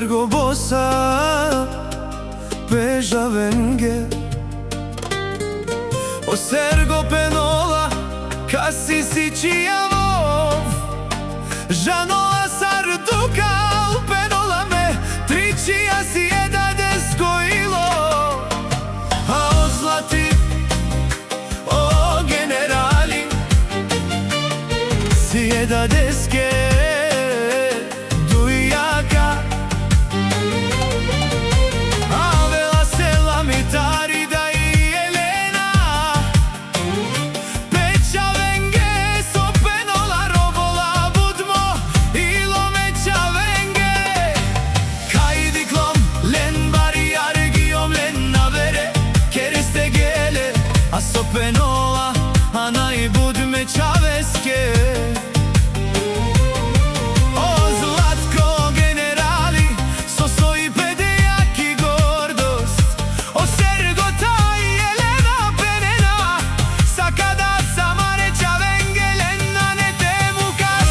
Ossergo bossa peja venge, Ossergo penola kasi sicijavov, Žanola sardukal penola me tričija si jeda deskojilo. A ozlati o generali si jeda deske Penola, ana i budme čaveske. O Zlatko generali, so svoji pedejak i gordost, o Sergota i Jelena penena, sakada samare čavengelena ne temu kas.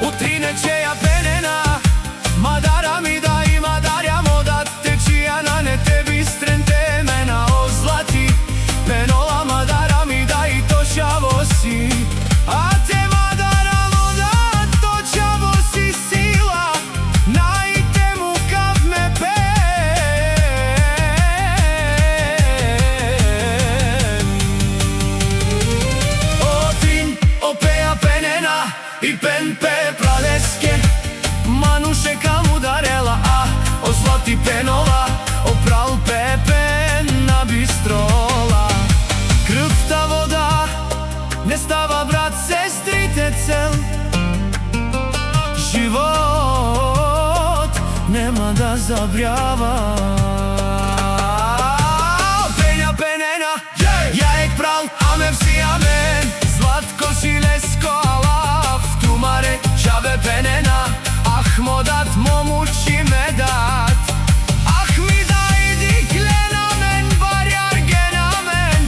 Utrinećeja penena, madara mi da i madarjamo da tečija na ne tebi stren temena. O zlati penola, madara mi da i točavo si, a te madaramo da točavo si sila, na i temu kav me pen. O trin, opeja penena i pen Manuše kam udarela, a o zlati penola, opral pepen na bistrola. Krv ta voda ne stava brat sestrite cel, život nema da zabrijava. Penja penena, ja ek pral, amen vsi amen, Zlatko šilesko alav, tumare čave penena, Ahmodat momući me dat, ah mi daj diklenamen, varjar genamen,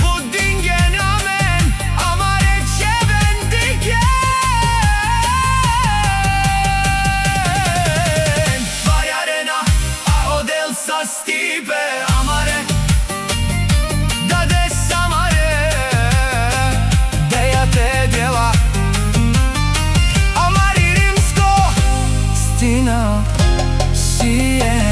budingenamen, amare čeven diken. Varjarena, a odel sa stipe, amare, da des amare, deja te djela. Tina, si je